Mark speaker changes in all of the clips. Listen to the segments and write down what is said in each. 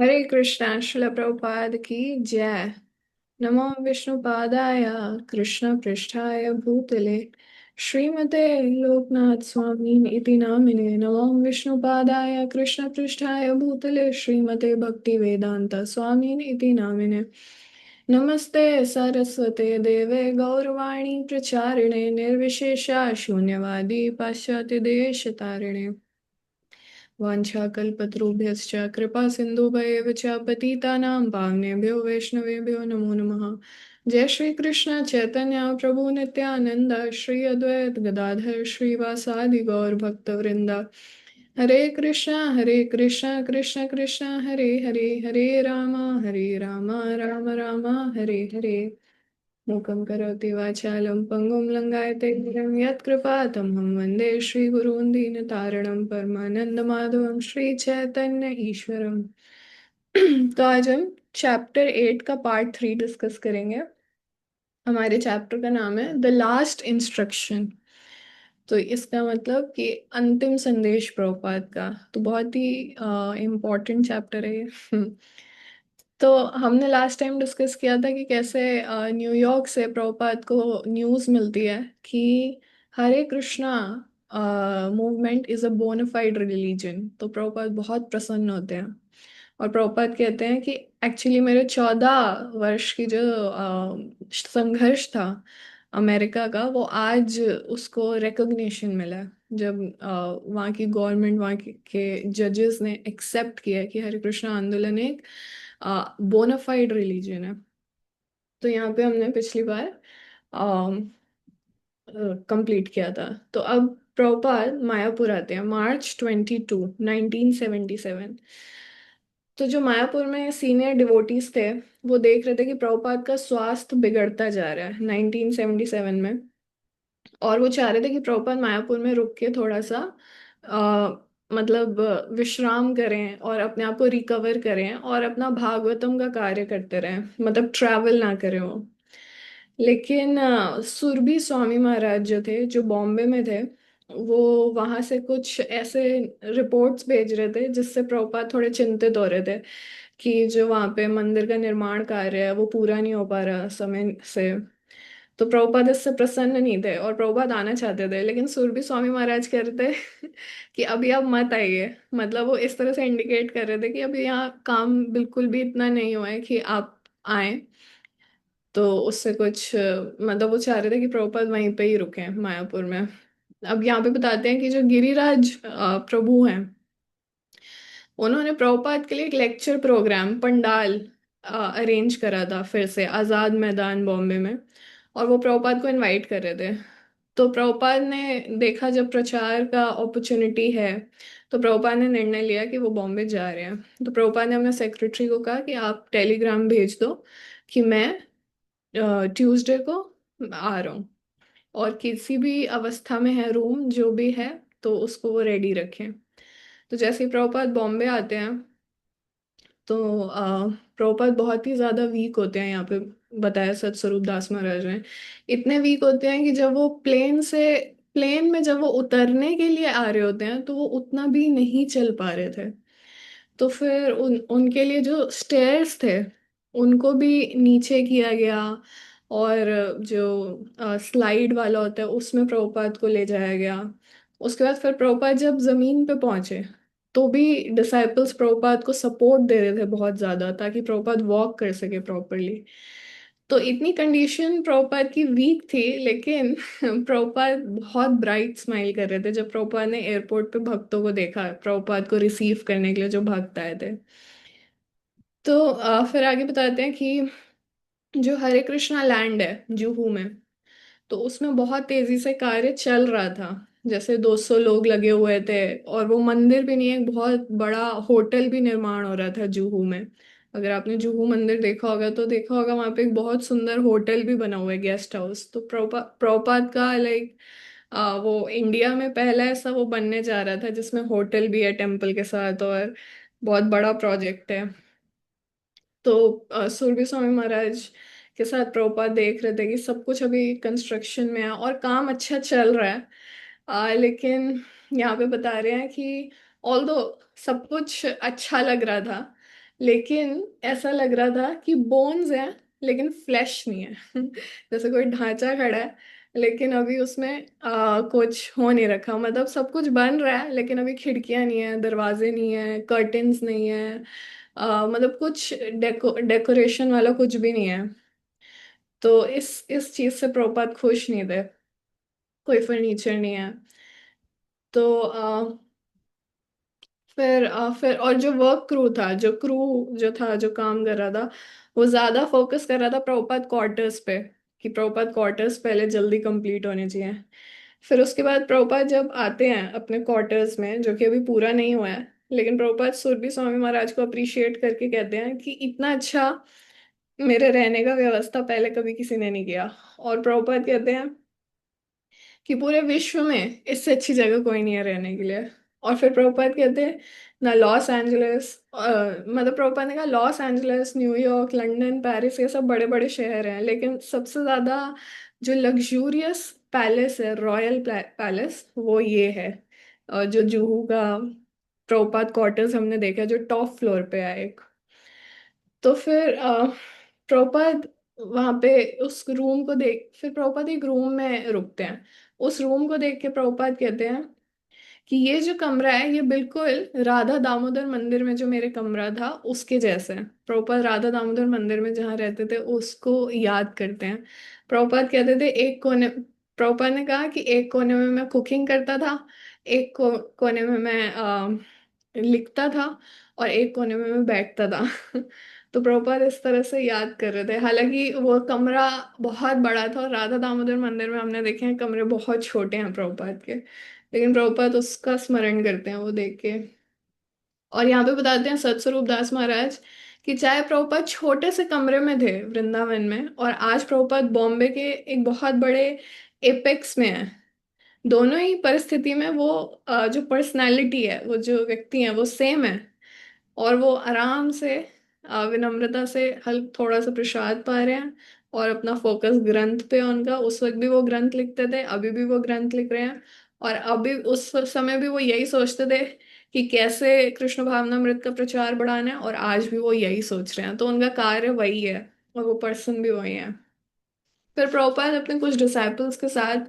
Speaker 1: हरे कृष्णा श्रील प्रभुपाद की जय। नमो विष्णुपादाय कृष्ण पृष्ठाय भूतले श्रीमते लोकनाथ स्वामी इति नामिने। नमो विष्णुपादाय कृष्ण पृष्ठाय भूतले श्रीमते भक्ति वेदांत स्वामी इति नामिने। नमस्ते सरस्वते देवे गौरवाणी प्रचारिणे निर्विशेषा शून्यवादी पाश्चात्य देश तारिणे। वाञ्छाकल्पतरुभ्यश्च कृपा सिन्धुभ्येव च पतितानां पावनेभ्यो वैष्णवेभ्यो नमो नमः। जय श्री कृष्ण चैतन्य प्रभु नित्यानंद श्री अद्वैत गदाधर श्रीवासादि गौर भक्तवृंद। हरे कृष्ण कृष्ण कृष्ण हरे हरे, हरे राम राम राम हरे हरे। मूकं करोति वाचालं पङ्गुं लङ्घयते गिरिं यत्कृपातमहं वन्दे श्रीगुरून् दीनतारिणं परमानन्दमाधवं श्रीचैतन्य ईश्वरम्। तो आज हम चैप्टर 8 का पार्ट 3 डिस्कस करेंगे। हमारे चैप्टर का नाम है द लास्ट इंस्ट्रक्शन। तो इसका मतलब कि अंतिम संदेश प्रभुपाद का। तो बहुत ही इम्पोर्टेंट चैप्टर है ये। तो हमने लास्ट टाइम डिस्कस किया था कि कैसे न्यूयॉर्क से प्रभुपाद को न्यूज़ मिलती है कि Hare Krishna movement is a bona fide religion. तो प्रभुपाद बहुत प्रसन्न होते हैं और प्रभुपाद कहते हैं कि एक्चुअली मेरे 14 वर्ष की जो संघर्ष था अमेरिका का, वो आज उसको रिकॉग्निशन मिला है। जब वहाँ की गवर्नमेंट, वहाँ के जजेस ने एक्सेप्ट किया है कि हरे कृष्णा आंदोलन एक बोनाफाइड रिलीजन है। तो यहाँ पे हमने पिछली बार कंप्लीट किया था। तो अब प्रभुपाद मायापुर आते हैं March 22, 1977। तो जो मायापुर में सीनियर डिवोटीज थे वो देख रहे थे कि प्रभुपाद का स्वास्थ्य बिगड़ता जा रहा है 1977 में। और वो चाह रहे थे कि प्रभुपाद मायापुर में रुक के थोड़ा सा मतलब विश्राम करें और अपने आप को रिकवर करें और अपना भागवतम का कार्य करते रहें, मतलब ट्रैवल ना करें वो। लेकिन सुरभि स्वामी महाराज जो थे, जो बॉम्बे में थे, वो वहां से कुछ ऐसे रिपोर्ट्स भेज रहे थे जिससे प्रभुपाद थोड़े चिंतित हो रहे थे कि जो वहां पे मंदिर का निर्माण कार्य है वो पूरा नहीं हो पा रहा समय से। तो प्रभुपाद इससे प्रसन्न नहीं थे और प्रभुपाद आना चाहते थे, लेकिन सुरभि स्वामी महाराज कह रहे थे कि अभी आप मत आइए। मतलब वो इस तरह से इंडिकेट कर रहे थे कि अभी यहाँ काम बिल्कुल भी इतना नहीं हुआ है कि आप आए। तो उससे कुछ मतलब वो चाह रहे थे कि प्रभुपाद वहीं पे ही रुके मायापुर में। अब यहाँ पे बताते हैं कि जो गिरिराज प्रभु हैं, उन्होंने प्रभुपाद के लिए एक लेक्चर प्रोग्राम पंडाल अरेंज करा था फिर से आज़ाद मैदान बॉम्बे में। और वो प्रभुपाद को इनवाइट कर रहे थे। तो प्रभुपाद ने देखा जब प्रचार का अपॉर्चुनिटी है, तो प्रभुपाद ने निर्णय लिया कि वो बॉम्बे जा रहे हैं। तो प्रभुपाद ने अपने सेक्रेटरी को कहा कि आप टेलीग्राम भेज दो कि मैं ट्यूसडे को आ रहा हूँ, और किसी भी अवस्था में है रूम जो भी है तो उसको वो रेडी रखें। तो जैसे ही प्रभुपाद बॉम्बे आते हैं तो प्रभुपाद बहुत ही ज्यादा वीक होते हैं। यहाँ पे बताया सत स्वरूप दास महाराज ने, इतने वीक होते हैं कि जब वो प्लेन में जब वो उतरने के लिए आ रहे होते हैं तो वो उतना भी नहीं चल पा रहे थे। तो फिर उनके लिए जो स्टेयर्स थे उनको भी नीचे किया गया, और जो स्लाइड वाला होता है उसमें प्रभुपाद को ले जाया गया। उसके बाद फिर प्रभुपाद जब जमीन पे पहुंचे तो भी डिसाइपल्स प्रभुपाद को सपोर्ट दे रहे थे बहुत ज्यादा, ताकि प्रभुपाद वॉक कर सके प्रॉपरली। तो इतनी कंडीशन प्रभुपाद की वीक थी, लेकिन प्रभुपाद बहुत ब्राइट स्माइल कर रहे थे जब प्रभुपाद ने एयरपोर्ट पे भक्तों को देखा, प्रभुपाद को रिसीव करने के लिए जो भक्त आए थे। तो फिर आगे बताते हैं कि जो हरे कृष्णा लैंड है जुहू में, तो उसमें बहुत तेजी से कार्य चल रहा था। जैसे 200 लोग लगे हुए थे, और वो मंदिर भी नहीं, एक बहुत बड़ा होटल भी निर्माण हो रहा था जुहू में। अगर आपने जुहू मंदिर देखा होगा तो देखा होगा वहां पे एक बहुत सुंदर होटल भी बना हुआ है, गेस्ट हाउस। तो प्रभुपाद का लाइक वो इंडिया में पहला ऐसा वो बनने जा रहा था जिसमें होटल भी है टेम्पल के साथ, और बहुत बड़ा प्रोजेक्ट है। तो सुरभि स्वामी महाराज के साथ प्रभुपाद देख रहे थे कि सब कुछ अभी कंस्ट्रक्शन में है और काम अच्छा चल रहा है। लेकिन यहाँ पे बता रहे हैं कि ऑल्दो सब कुछ अच्छा लग रहा था, लेकिन ऐसा लग रहा था कि बोन्स हैं लेकिन फ्लैश नहीं है। जैसे कोई ढांचा खड़ा है लेकिन अभी उसमें कुछ हो नहीं रखा, मतलब सब कुछ बन रहा है लेकिन अभी खिड़कियां नहीं है, दरवाजे नहीं है, कर्टेन्स नहीं है, मतलब कुछ डेकोरेशन वाला कुछ भी नहीं है। तो इस चीज से प्रभुपाद खुश नहीं थे, कोई फर्नीचर नहीं है। तो फिर और जो वर्क क्रू था, जो था जो काम कर रहा था, वो ज्यादा फोकस कर रहा था प्रभुपाद क्वार्टर्स पे, कि प्रभुपाद क्वार्टर्स पहले जल्दी कंप्लीट होने चाहिए। फिर उसके बाद प्रभुपाद जब आते हैं अपने क्वार्टर्स में, जो कि अभी पूरा नहीं हुआ है, लेकिन प्रभुपाद सुरभि स्वामी महाराज को अप्रिशिएट करके कहते हैं कि इतना अच्छा मेरे रहने का व्यवस्था पहले कभी किसी ने नहीं किया। और प्रभुपाद कहते हैं कि पूरे विश्व में इससे अच्छी जगह कोई नहीं है रहने के लिए। और फिर प्रभुपाद कहते हैं ना लॉस एंजलिस, मतलब प्रभुपाद ने कहा Los Angeles, New York, London, Paris, ये सब बड़े बड़े शहर हैं, लेकिन सबसे ज्यादा जो लग्जूरियस पैलेस है, रॉयल पैलेस, वो ये है। जो जुहू का प्रभुपाद क्वार्टर्स हमने देखा जो टॉप फ्लोर पे है एक। तो फिर प्रभुपाद वहां पे उस रूम को देख, फिर प्रभुपाद एक रूम में रुकते हैं। उस रूम को देख के प्रभुपाद कहते हैं कि ये जो कमरा है ये बिल्कुल राधा दामोदर मंदिर में जो मेरे कमरा था उसके जैसा है। प्रभुपाद राधा दामोदर मंदिर में जहाँ रहते थे उसको याद करते हैं। प्रभुपाद कहते थे एक कोने, प्रभुपाद ने कहा कि एक कोने में मैं कुकिंग करता था, एक कोने में मैं लिखता था, और एक कोने में मैं बैठता था। तो प्रभुपाद इस तरह से याद कर रहे थे। हालांकि वो कमरा बहुत बड़ा था, और राधा दामोदर मंदिर में हमने देखे हैं कमरे बहुत छोटे हैं प्रभुपाद के, लेकिन प्रभुपाद उसका स्मरण करते हैं वो देख के। और यहाँ पे बताते हैं सतस्वरूप दास महाराज कि चाहे प्रभुपाद छोटे से कमरे में थे वृंदावन में, और आज प्रभुपाद बॉम्बे के एक बहुत बड़े एपेक्स में है, दोनों ही परिस्थिति में वो जो पर्सनालिटी है, वो जो व्यक्ति है, वो सेम है। और वो आराम से विनम्रता से हल थोड़ा सा प्रसाद पा रहे हैं, और अपना फोकस ग्रंथ पे है उनका। उस वक्त भी वो ग्रंथ लिखते थे, अभी भी वो ग्रंथ लिख रहे हैं, और अभी उस समय भी वो यही सोचते थे कि कैसे कृष्ण भावनामृत का प्रचार बढ़ाना है, और आज भी वो यही सोच रहे हैं। तो उनका कार्य वही है, और वो पर्सन भी वही है। फिर प्रभुपाद अपने कुछ डिसाइपल्स के साथ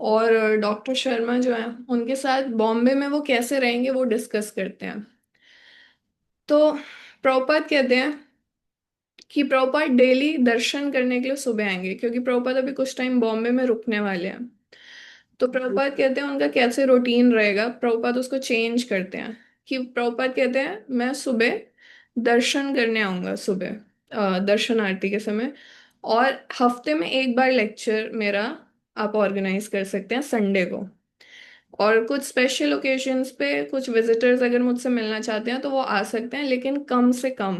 Speaker 1: और डॉक्टर शर्मा जो है उनके साथ बॉम्बे में वो कैसे रहेंगे वो डिस्कस करते हैं। तो प्रभुपाद कहते हैं कि प्रभुपाद डेली दर्शन करने के लिए सुबह आएंगे, क्योंकि प्रभुपाद अभी कुछ टाइम बॉम्बे में रुकने वाले हैं। तो प्रभुपाद कहते हैं उनका कैसे रूटीन रहेगा, प्रभुपाद उसको चेंज करते हैं। कि प्रभुपाद कहते हैं मैं सुबह दर्शन करने आऊंगा, सुबह दर्शन आरती के समय, और हफ्ते में एक बार लेक्चर मेरा आप ऑर्गेनाइज कर सकते हैं संडे को। और कुछ स्पेशल ओकेजन्स पे कुछ विजिटर्स अगर मुझसे मिलना चाहते हैं तो वो आ सकते हैं, लेकिन कम से कम।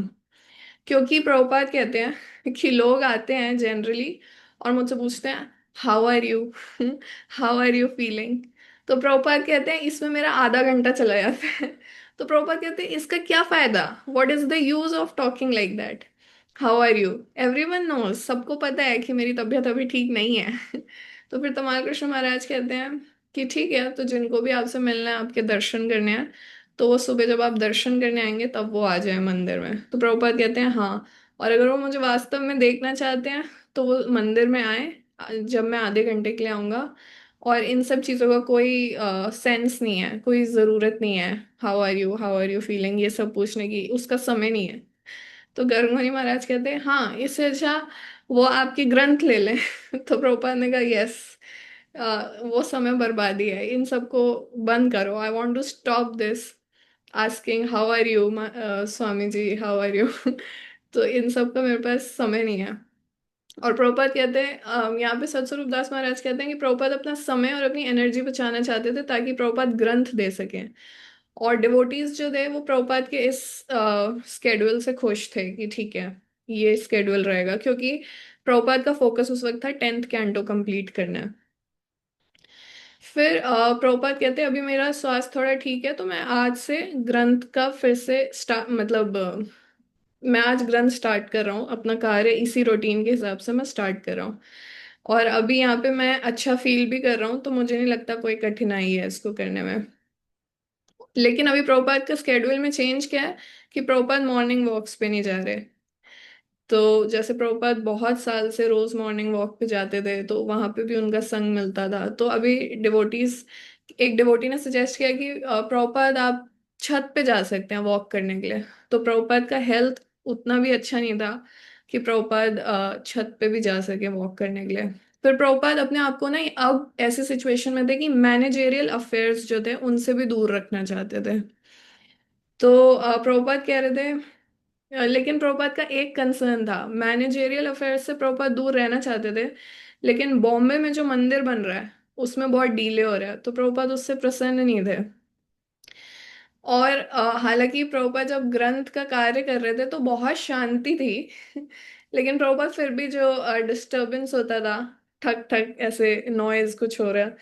Speaker 1: क्योंकि प्रभुपाद कहते हैं कि लोग आते हैं जनरली और मुझसे पूछते हैं how are you, how are you feeling. तो प्रभुपाद कहते हैं इसमें मेरा आधा घंटा चला जाता है। तो प्रभुपाद कहते हैं इसका क्या फायदा, what is the use of talking like that, how are you, everyone knows, सबको पता है कि मेरी तबीयत अभी ठीक नहीं है। तो फिर तमाल कृष्ण महाराज कहते हैं कि ठीक है, तो जिनको भी आपसे मिलना है, आपके दर्शन करने हैं, तो वो सुबह जब आप दर्शन करने आएंगे तब वो आ जाए मंदिर में। तो प्रभुपाद कहते हैं हाँ, और अगर वो मुझे वास्तव में देखना चाहते हैं तो वो मंदिर में आए जब मैं आधे घंटे के लिए आऊँगा। और इन सब चीज़ों का कोई सेंस नहीं है, कोई ज़रूरत नहीं है हाउ आर यू फीलिंग ये सब पूछने की, उसका समय नहीं है। तो गंगूबाई महाराज कहते हैं हाँ, इससे अच्छा वो आपके ग्रंथ ले लें। तो प्रभुपाद ने कहा यस, वो समय बर्बादी है, इन सबको बंद करो, I want to stop this asking how are you Swami ji how are you. तो इन सब का मेरे पास समय नहीं है। और प्रभुपाद कहते हैं यहाँ पे सतस्वरूप दास महाराज कहते हैं कि प्रभुपाद अपना समय और अपनी एनर्जी बचाना चाहते थे ताकि प्रभुपाद ग्रंथ दे सकें। और डिवोटीज जो थे वो प्रभुपाद के इस स्केड्यूल से खुश थे कि ठीक है, ये स्केड्यूल रहेगा, क्योंकि प्रभुपाद का फोकस उस वक्त था 10th कैंटो कंप्लीट करना है। फिर प्रभुपाद कहते हैं अभी मेरा स्वास्थ्य थोड़ा ठीक है, तो मैं आज से ग्रंथ का फिर से स्टार्ट, मतलब मैं आज ग्रंथ स्टार्ट कर रहा हूँ, अपना कार्य इसी रूटीन के हिसाब से मैं स्टार्ट कर रहा हूँ। और अभी यहाँ पे मैं अच्छा फील भी कर रहा हूँ, तो मुझे नहीं लगता कोई कठिनाई है इसको करने में। लेकिन अभी प्रभुपाद का स्केड्यूल में चेंज क्या है कि प्रभुपाद मॉर्निंग वॉक्स पे नहीं जा रहे। तो जैसे प्रभुपाद बहुत साल से रोज मॉर्निंग वॉक पे जाते थे, तो वहां पे भी उनका संग मिलता था। तो अभी डिवोटीज, एक डिवोटी ने सजेस्ट किया कि प्रभुपाद आप छत पे जा सकते हैं वॉक करने के लिए। तो प्रभुपाद का हेल्थ उतना भी अच्छा नहीं था कि प्रभुपाद छत पे भी जा सके वॉक करने के लिए। फिर प्रभुपाद अपने आप को ना अब ऐसे सिचुएशन में थे कि मैनेजेरियल अफेयर्स जो थे उनसे भी दूर रखना चाहते थे। तो प्रभुपाद कह रहे थे, लेकिन प्रभुपाद का एक कंसर्न था, मैनेजेरियल अफेयर्स से प्रभुपाद दूर रहना चाहते थे, लेकिन बॉम्बे में जो मंदिर बन रहा है उसमें बहुत डीले हो रहा है, तो प्रभुपाद उससे प्रसन्न नहीं थे। और हालांकि प्रभुपाद जब ग्रंथ का कार्य कर रहे थे तो बहुत शांति थी लेकिन प्रभुपाद फिर भी जो डिस्टरबेंस होता था, ठक ठक ऐसे नॉइज कुछ हो रहा है,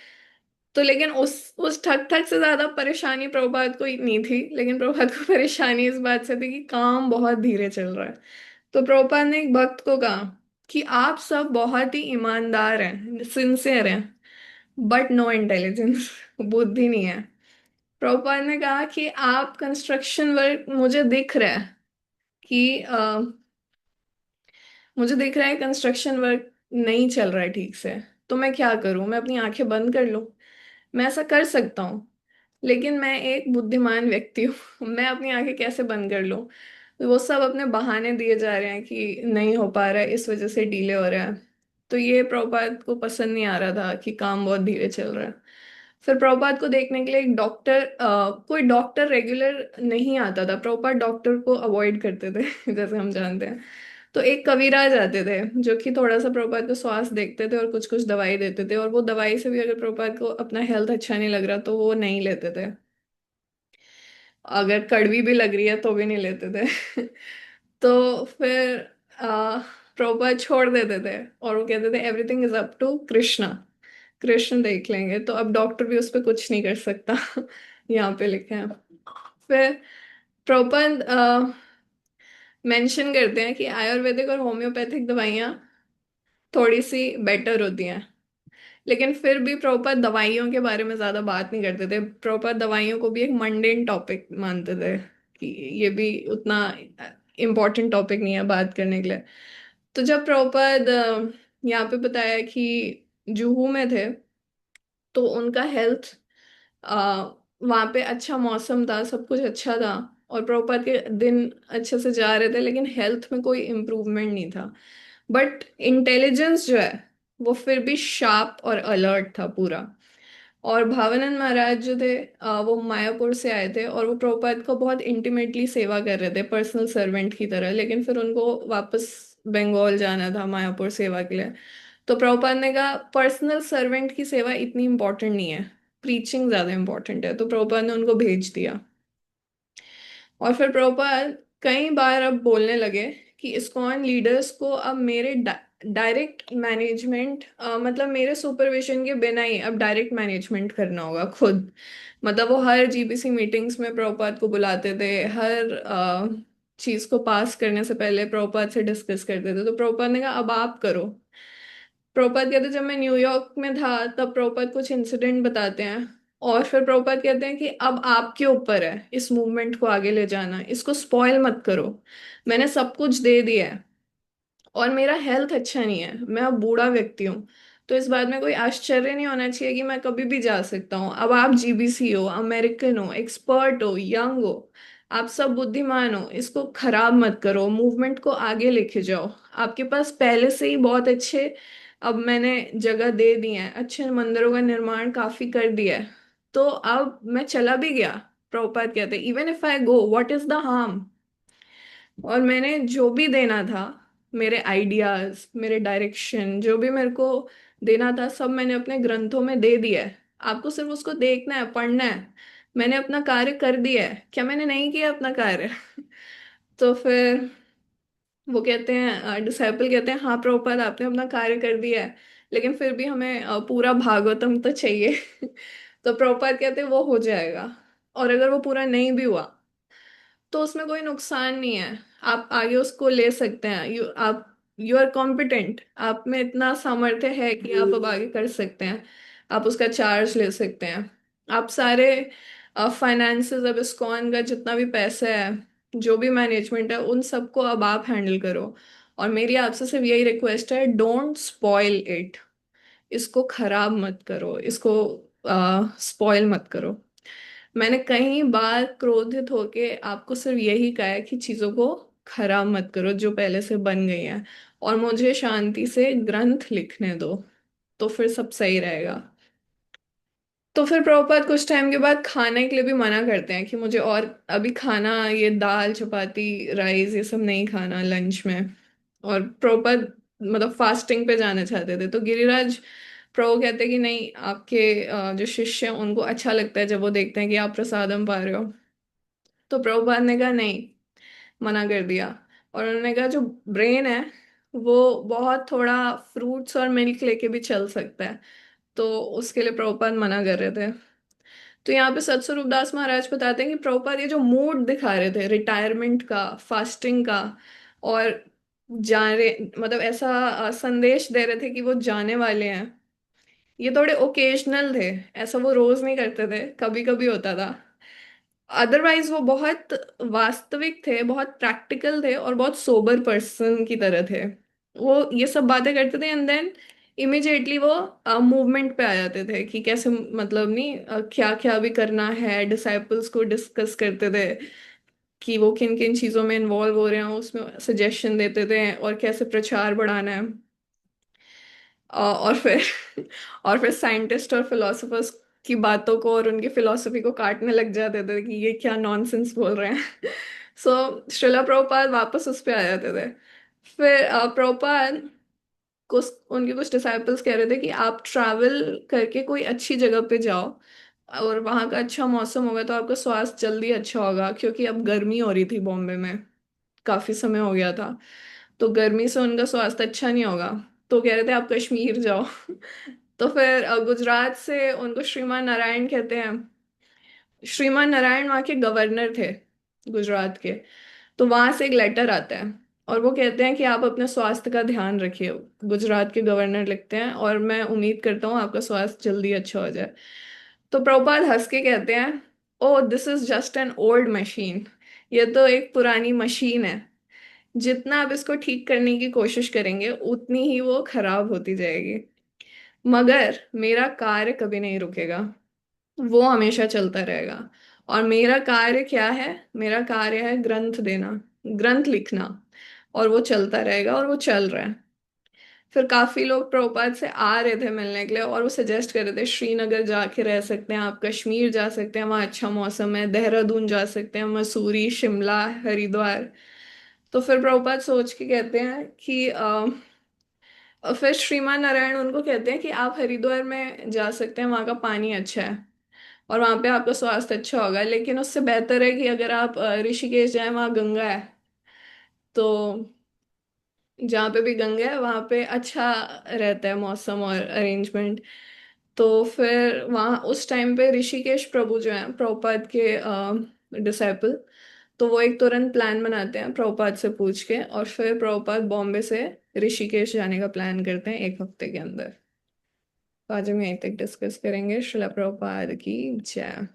Speaker 1: तो लेकिन उस ठक ठक से ज्यादा परेशानी प्रभुपाद को ही नहीं थी, लेकिन प्रभुपाद को परेशानी इस बात से थी कि काम बहुत धीरे चल रहा है। तो प्रभुपाद ने एक भक्त को कहा कि आप सब बहुत ही ईमानदार हैं, सिंसियर हैं, बट नो इंटेलिजेंस, बुद्धि नहीं है। प्रभुपाद ने कहा कि आप कंस्ट्रक्शन वर्क, मुझे दिख रहा है कि मुझे दिख रहा है कंस्ट्रक्शन वर्क नहीं चल रहा है ठीक से, तो मैं क्या करूं? मैं अपनी आंखें बंद कर लूं? मैं ऐसा कर सकता हूँ, लेकिन मैं एक बुद्धिमान व्यक्ति हूँ मैं अपनी आंखें कैसे बंद कर लूं? तो वो सब अपने बहाने दिए जा रहे हैं कि नहीं हो पा रहा है, इस वजह से डिले हो रहा है। तो ये प्रभुपाद को पसंद नहीं आ रहा था कि काम बहुत धीरे चल रहा है। फिर प्रभुपाद को देखने के लिए एक डॉक्टर, कोई डॉक्टर रेगुलर नहीं आता था, प्रभुपाद डॉक्टर को अवॉइड करते थे जैसे हम जानते हैं। तो एक कविराज आते थे जो कि थोड़ा सा प्रभुपाद को स्वास्थ्य देखते थे और कुछ कुछ दवाई देते थे, और वो दवाई से भी अगर प्रभुपाद को अपना हेल्थ अच्छा नहीं लग रहा तो वो नहीं लेते थे, अगर कड़वी भी लग रही है तो भी नहीं लेते थे तो फिर आ, प्रभुपाद छोड़ देते थे और वो कहते थे everything is up to Krishna, Krishna देख लेंगे। तो अब डॉक्टर भी उस पर कुछ नहीं कर सकता यहाँ पे लिखे हैं। फिर प्रभुपाद मेंशन करते हैं कि आयुर्वेदिक और होम्योपैथिक दवाइयाँ थोड़ी सी बेटर होती हैं, लेकिन फिर भी प्रभुपाद दवाइयों के बारे में ज्यादा बात नहीं करते थे। प्रभुपाद दवाइयों को भी एक मंडेन टॉपिक मानते थे कि ये भी उतना इम्पोर्टेंट टॉपिक नहीं है बात करने के लिए। तो जब प्रभुपाद यहाँ पे बताया कि जुहू में थे, तो उनका हेल्थ, वहाँ पे अच्छा मौसम था, सब कुछ अच्छा था, और प्रभुपाद के दिन अच्छे से जा रहे थे, लेकिन हेल्थ में कोई इम्प्रूवमेंट नहीं था। बट इंटेलिजेंस जो है वो फिर भी शार्प और अलर्ट था पूरा। और भावानंद महाराज जो थे, वो मायापुर से आए थे और वो प्रभुपाद को बहुत इंटीमेटली सेवा कर रहे थे पर्सनल सर्वेंट की तरह, लेकिन फिर उनको वापस बंगाल जाना था मायापुर सेवा के लिए। तो प्रभुपाद ने कहा पर्सनल सर्वेंट की सेवा इतनी इम्पोर्टेंट नहीं है, प्रीचिंग ज्यादा इम्पोर्टेंट है, तो प्रभुपाद ने उनको भेज दिया। और फिर प्रभुपाद कई बार अब बोलने लगे कि इस्कॉन लीडर्स को अब मेरे डायरेक्ट मैनेजमेंट, मतलब मेरे सुपरविजन के बिना ही अब डायरेक्ट मैनेजमेंट करना होगा खुद। मतलब वो हर जीबीसी मीटिंग्स में प्रभुपाद को बुलाते थे, हर चीज को पास करने से पहले प्रभुपाद से डिस्कस करते थे। तो प्रभुपाद ने कहा अब आप करो। प्रभुपाद कहते जब मैं न्यूयॉर्क में था तब प्रभुपाद कुछ इंसिडेंट बताते हैं, और फिर प्रभुपाद कहते हैं कि अब आपके ऊपर है इस मूवमेंट को आगे ले जाना, इसको स्पॉइल मत करो, मैंने सब कुछ दे दिया है, और मेरा हेल्थ अच्छा नहीं है, मैं अब बूढ़ा व्यक्ति हूँ। तो इस बात में कोई आश्चर्य नहीं होना चाहिए कि मैं कभी भी जा सकता हूँ। अब आप जीबीसी हो, अमेरिकन हो, एक्सपर्ट हो, यंग हो, आप सब बुद्धिमान हो, इसको खराब मत करो, मूवमेंट को आगे लेके जाओ। आपके पास पहले से ही बहुत अच्छे, अब मैंने जगह दे दी है, अच्छे मंदिरों का निर्माण काफी कर दिया है, तो अब मैं चला भी गया। प्रभुपाद कहते even if I go what is the harm. और मैंने जो भी देना था, मेरे आइडियाज, मेरे डायरेक्शन, जो भी मेरे को देना था सब मैंने अपने ग्रंथों में दे दिया है, आपको सिर्फ उसको देखना है, पढ़ना है। मैंने अपना कार्य कर दिया है, क्या मैंने नहीं किया अपना कार्य? तो फिर वो कहते हैं, डिसाइपल कहते हैं हाँ प्रभुपाद आपने अपना कार्य कर दिया है, लेकिन फिर भी हमें पूरा भागवतम तो चाहिए तो प्रभुपाद कहते हैं वो हो जाएगा, और अगर वो पूरा नहीं भी हुआ तो उसमें कोई नुकसान नहीं है, आप आगे उसको ले सकते हैं। यू आर कॉम्पिटेंट, आप में इतना सामर्थ्य है कि आप अब आगे कर सकते हैं, आप उसका चार्ज ले सकते हैं। आप सारे फाइनेंसेस, अब इस्कॉन का जितना भी पैसा है जो भी मैनेजमेंट है उन सबको अब आप हैंडल करो। और मेरी आपसे सिर्फ यही रिक्वेस्ट है, डोंट स्पॉइल इट। इसको खराब मत करो, इसको स्पॉइल मत करो। मैंने कई बार क्रोधित होके आपको सिर्फ यही कहा है कि चीजों को खराब मत करो जो पहले से बन गई हैं, और मुझे शांति से ग्रंथ लिखने दो, तो फिर सब सही रहेगा। तो फिर प्रभुपाद कुछ टाइम के बाद खाने के लिए भी मना करते हैं कि मुझे और अभी खाना, ये दाल चपाती राइस ये सब नहीं खाना लंच में। और प्रभुपाद मतलब फास्टिंग पे जाना चाहते थे, तो गिरिराज प्रभु कहते हैं कि नहीं, आपके जो शिष्य हैं उनको अच्छा लगता है जब वो देखते हैं कि आप प्रसादम पा रहे हो। तो प्रभुपाद ने कहा नहीं, मना कर दिया। और उन्होंने कहा जो ब्रेन है वो बहुत थोड़ा फ्रूट्स और मिल्क लेके भी चल सकता है, तो उसके लिए प्रभुपाद मना कर रहे थे। तो यहाँ पे सतस्वरूप दास महाराज बताते हैं कि प्रभुपाद ये जो मूड दिखा रहे थे रिटायरमेंट का, फास्टिंग का, और जा रहे मतलब ऐसा संदेश दे रहे थे कि वो जाने वाले हैं, ये थोड़े ओकेजनल थे। ऐसा वो रोज नहीं करते थे, कभी कभी होता था। अदरवाइज वो बहुत वास्तविक थे, बहुत प्रैक्टिकल थे, और बहुत सोबर पर्सन की तरह थे। वो ये सब बातें करते थे एंड देन इमिजिएटली वो मूवमेंट पे आ जाते थे कि कैसे, मतलब नहीं क्या क्या भी करना है, डिसाइपल्स को डिस्कस करते थे कि वो किन किन चीज़ों में इन्वॉल्व हो रहे हैं, उसमें सजेशन देते थे और कैसे प्रचार बढ़ाना है। और फिर और फिर साइंटिस्ट और फिलोसोफर्स की बातों को और उनकी फिलोसफी को काटने लग जाते थे कि ये क्या नॉनसेंस बोल रहे हैं। सो श्रीला प्रभुपाद वापस उस पे आ जाते थे। फिर प्रभुपाद कुछ उनके कुछ डिसाइपल्स कह रहे थे कि आप ट्रैवल करके कोई अच्छी जगह पे जाओ, और वहाँ का अच्छा मौसम होगा तो आपका स्वास्थ्य जल्दी अच्छा होगा, क्योंकि अब गर्मी हो रही थी बॉम्बे में, काफी समय हो गया था, तो गर्मी से उनका स्वास्थ्य अच्छा नहीं होगा। तो कह रहे थे आप कश्मीर जाओ। तो फिर गुजरात से उनको श्रीमान नारायण कहते हैं। श्रीमान नारायण वहाँ के गवर्नर थे गुजरात के। तो वहां से एक लेटर आता है और वो कहते हैं कि आप अपने स्वास्थ्य का ध्यान रखिए। गुजरात के गवर्नर लिखते हैं, और मैं उम्मीद करता हूँ आपका स्वास्थ्य जल्दी अच्छा हो जाए। तो प्रभुपाद हंस के कहते हैं, oh this is just an old machine. ये तो एक पुरानी मशीन है, जितना आप इसको ठीक करने की कोशिश करेंगे उतनी ही वो खराब होती जाएगी। मगर मेरा कार्य कभी नहीं रुकेगा, वो हमेशा चलता रहेगा। और मेरा कार्य क्या है? मेरा कार्य है ग्रंथ देना, ग्रंथ लिखना, और वो चलता रहेगा, और वो चल रहा है। फिर काफी लोग प्रभुपाद से आ रहे थे मिलने के लिए, और वो सजेस्ट कर रहे थे श्रीनगर जाके रह सकते हैं आप, कश्मीर जा सकते हैं वहाँ अच्छा मौसम है, देहरादून जा सकते हैं, मसूरी, शिमला, हरिद्वार। तो फिर प्रभुपाद सोच के कहते हैं कि और फिर श्रीमान नारायण उनको कहते हैं कि आप हरिद्वार में जा सकते हैं, वहाँ का पानी अच्छा है और वहाँ पे आपका स्वास्थ्य अच्छा होगा, लेकिन उससे बेहतर है कि अगर आप ऋषिकेश जाएं, वहाँ गंगा है। तो जहाँ पे भी गंगा है वहाँ पे अच्छा रहता है मौसम और अरेंजमेंट। तो फिर वहाँ उस टाइम पे ऋषिकेश प्रभु जो हैं प्रभुपाद के डिसाइपल, तो वो एक तुरंत प्लान बनाते हैं प्रभुपाद से पूछ के, और फिर प्रभुपाद बॉम्बे से ऋषिकेश जाने का प्लान करते हैं एक हफ्ते के अंदर। तो आज हम यहीं तक डिस्कस करेंगे। श्रीला प्रभुपाद की जय।